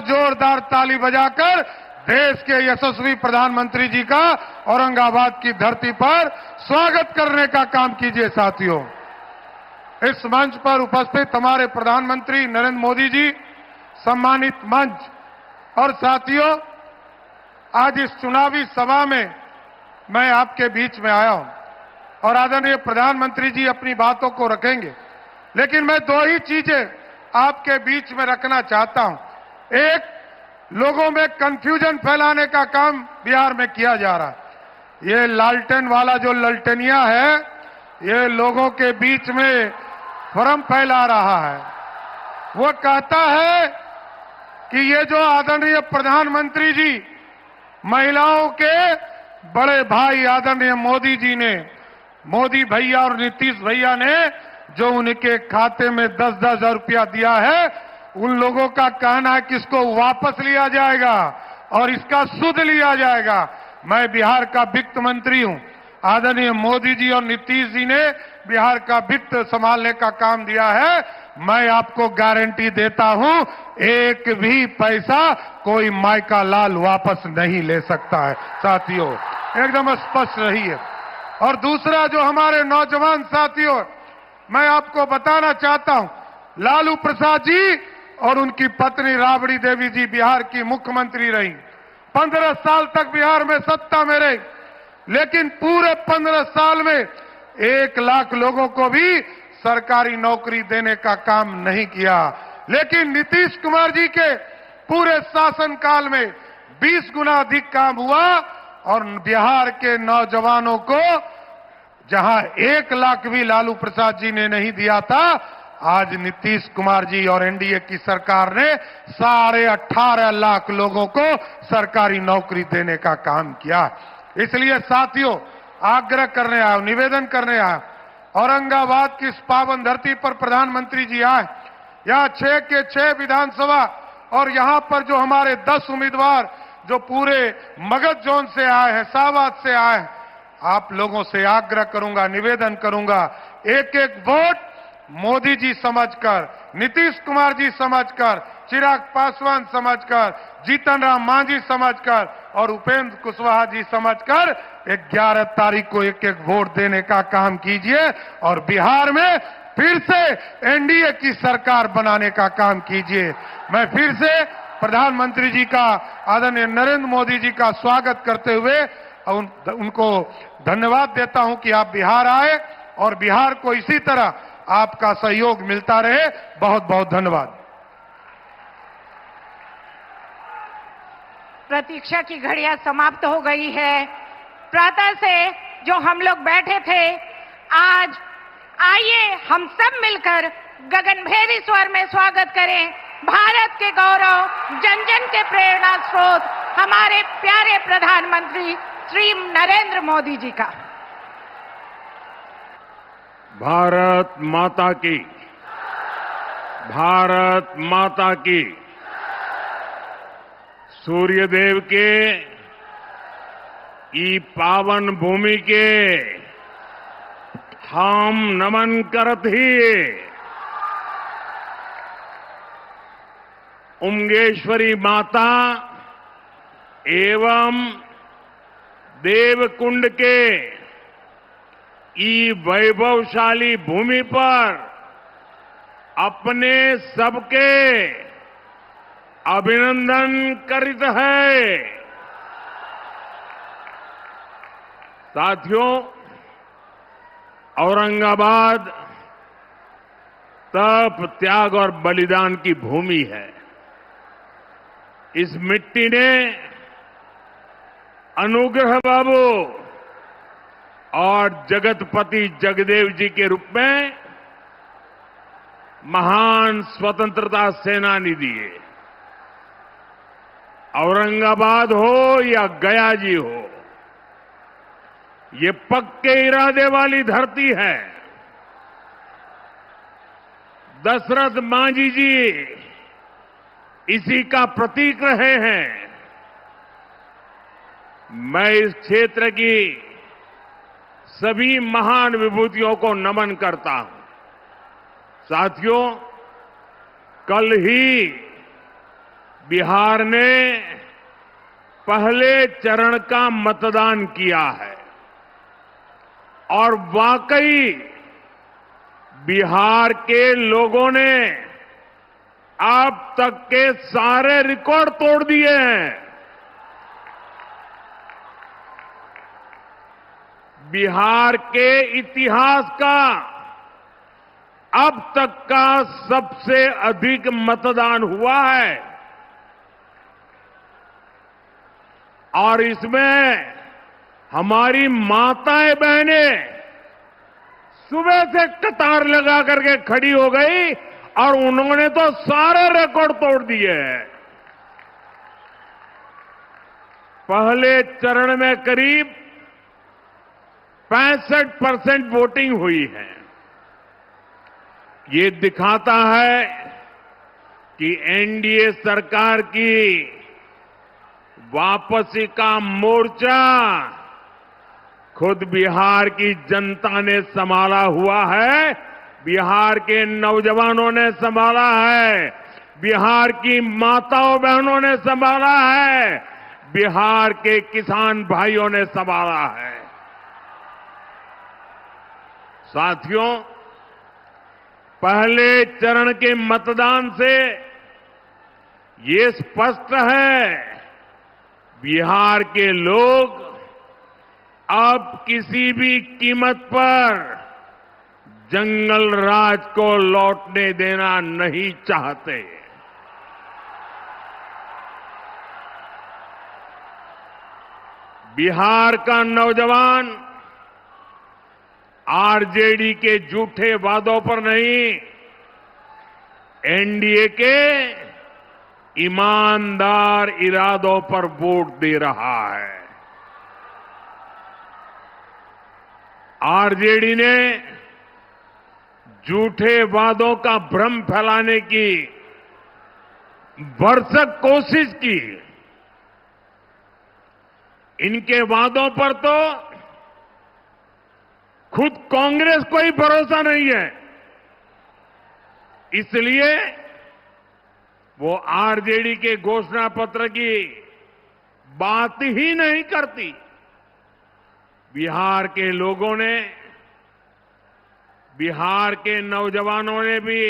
जोरदार ताली बजाकर देश के यशस्वी प्रधानमंत्री जी का औरंगाबाद की धरती पर स्वागत करने का काम कीजिए साथियों। इस मंच पर उपस्थित हमारे प्रधानमंत्री नरेंद्र मोदी जी, सम्मानित मंच और साथियों, आज इस चुनावी सभा में मैं आपके बीच में आया हूं और आदरणीय प्रधानमंत्री जी अपनी बातों को रखेंगे, लेकिन मैं दो ही चीजें आपके बीच में रखना चाहता हूं। एक, लोगों में कंफ्यूजन फैलाने का काम बिहार में किया जा रहा है। ये लालटेन वाला जो ललटेनिया है, ये लोगों के बीच में भ्रम फैला रहा है। वो कहता है कि ये जो आदरणीय प्रधानमंत्री जी, महिलाओं के बड़े भाई आदरणीय मोदी जी ने, मोदी भैया और नीतीश भैया ने जो उनके खाते में 10-10 हजार रुपया दिया है, उन लोगों का कहना है कि इसको वापस लिया जाएगा और इसका सुध लिया जाएगा। मैं बिहार का वित्त मंत्री हूं। आदरणीय मोदी जी और नीतीश जी ने बिहार का वित्त संभालने का काम दिया है। मैं आपको गारंटी देता हूं, एक भी पैसा कोई मायका लाल वापस नहीं ले सकता है साथियों, एकदम स्पष्ट रहिए। और दूसरा, जो हमारे नौजवान साथियों, मैं आपको बताना चाहता हूं, लालू प्रसाद जी और उनकी पत्नी राबड़ी देवी जी बिहार की मुख्यमंत्री रही, 15 साल तक बिहार में सत्ता में रही, लेकिन पूरे 15 साल में 1 लाख लोगों को भी सरकारी नौकरी देने का काम नहीं किया। लेकिन नीतीश कुमार जी के पूरे शासनकाल में 20 गुना अधिक काम हुआ और बिहार के नौजवानों को जहां 1 लाख भी लालू प्रसाद जी ने नहीं दिया था, आज नीतीश कुमार जी और एनडीए की सरकार ने 18.5 लाख लोगों को सरकारी नौकरी देने का काम किया। इसलिए साथियों, आग्रह करने आया, निवेदन करने आया, औरंगाबाद की इस पावन धरती पर प्रधानमंत्री जी आए, यहां 6 के 6 विधानसभा और यहां पर जो हमारे 10 उम्मीदवार जो पूरे मगध जोन से आए हैं, शाहबाद से आए हैं, आप लोगों से आग्रह करूंगा, निवेदन करूंगा, एक एक वोट मोदी जी समझकर, नीतीश कुमार जी समझकर, चिराग पासवान समझकर, जीतन राम मांझी समझकर और उपेंद्र कुशवाहा जी समझकर 11 तारीख को एक एक वोट देने का काम कीजिए और बिहार में फिर से एनडीए की सरकार बनाने का काम कीजिए। मैं फिर से प्रधानमंत्री जी का, आदरणीय नरेंद्र मोदी जी का स्वागत करते हुए उनको धन्यवाद देता हूं कि आप बिहार आए और बिहार को इसी तरह आपका सहयोग मिलता रहे। बहुत बहुत धन्यवाद। प्रतीक्षा की घड़ियां समाप्त हो गई है। प्रातः से जो हम लोग बैठे थे, आज आइए हम सब मिलकर गगनभेदी स्वर में स्वागत करें भारत के गौरव, जन जन के प्रेरणा स्रोत, हमारे प्यारे प्रधानमंत्री श्री नरेंद्र मोदी जी का। भारत माता की, भारत माता की। सूर्यदेव के ई पावन भूमि के हम नमन करत ही उमगेश्वरी माता एवं देवकुंड के ई वैभवशाली भूमि पर अपने सबके अभिनंदन करित है। साथियों, औरंगाबाद तप, त्याग और बलिदान की भूमि है। इस मिट्टी ने अनुग्रह बाबू और जगतपति जगदेव जी के रूप में महान स्वतंत्रता सेनानी दिए। औरंगाबाद हो या गया जी हो, ये पक्के इरादे वाली धरती है। दशरथ मांझी जी इसी का प्रतीक रहे हैं। मैं इस क्षेत्र की सभी महान विभूतियों को नमन करता हूं। साथियों, कल ही बिहार ने पहले चरण का मतदान किया है और वाकई बिहार के लोगों ने अब तक के सारे रिकॉर्ड तोड़ दिए हैं। बिहार के इतिहास का अब तक का सबसे अधिक मतदान हुआ है और इसमें हमारी माताएं बहनें सुबह से कतार लगा करके खड़ी हो गई और उन्होंने तो सारे रिकॉर्ड तोड़ दिए हैं। पहले चरण में करीब 65% वोटिंग हुई है। ये दिखाता है कि एनडीए सरकार की वापसी का मोर्चा खुद बिहार की जनता ने संभाला हुआ है, बिहार के नौजवानों ने संभाला है, बिहार की माताओं बहनों ने संभाला है, बिहार के किसान भाइयों ने संभाला है। साथियों, पहले चरण के मतदान से ये स्पष्ट है, बिहार के लोग अब किसी भी कीमत पर जंगल राज को लौटने देना नहीं चाहते। बिहार का नौजवान आरजेडी के झूठे वादों पर नहीं, एनडीए के ईमानदार इरादों पर वोट दे रहा है। आरजेडी ने झूठे वादों का भ्रम फैलाने की भरसक कोशिश की। इनके वादों पर तो खुद कांग्रेस को ही भरोसा नहीं है, इसलिए वो आरजेडी के घोषणा पत्र की बात ही नहीं करती। बिहार के लोगों ने, बिहार के नौजवानों ने भी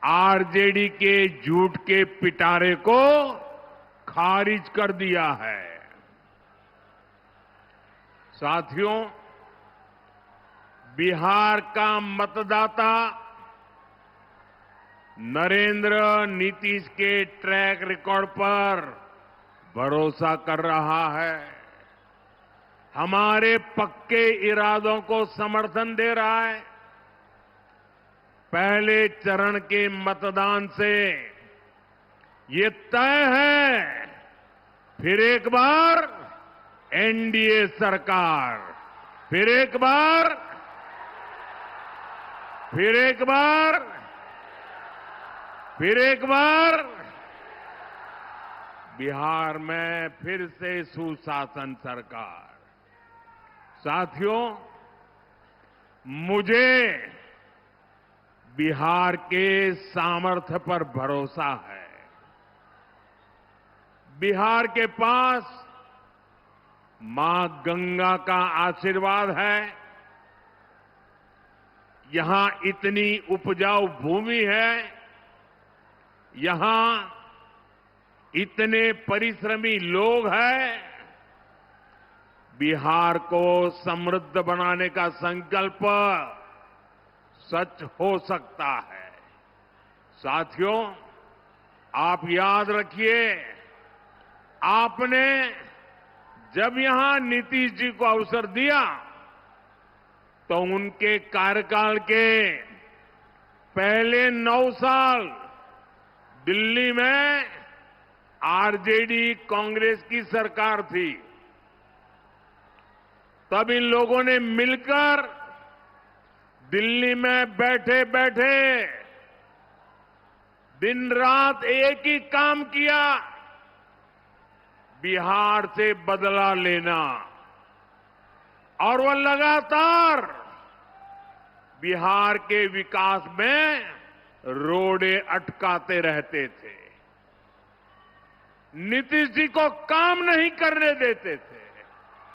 आरजेडी के झूठ के पिटारे को खारिज कर दिया है। साथियों, बिहार का मतदाता नरेंद्र नीतीश के ट्रैक रिकॉर्ड पर भरोसा कर रहा है, हमारे पक्के इरादों को समर्थन दे रहा है। पहले चरण के मतदान से ये तय है, फिर एक बार एनडीए सरकार, फिर एक बार बिहार में फिर से सुशासन सरकार। साथियों, मुझे बिहार के सामर्थ्य पर भरोसा है। बिहार के पास मां गंगा का आशीर्वाद है, यहां इतनी उपजाऊ भूमि है, यहां इतने परिश्रमी लोग हैं। बिहार को समृद्ध बनाने का संकल्प सच हो सकता है। साथियों, आप याद रखिए, आपने जब यहां नीतीश जी को अवसर दिया तो उनके कार्यकाल के पहले 9 साल दिल्ली में आरजेडी कांग्रेस की सरकार थी। तब इन लोगों ने मिलकर दिल्ली में बैठे बैठे दिन रात एक ही काम किया, बिहार से बदला लेना। और वो लगातार बिहार के विकास में रोड़े अटकाते रहते थे। नीतीश जी को काम नहीं करने देते थे।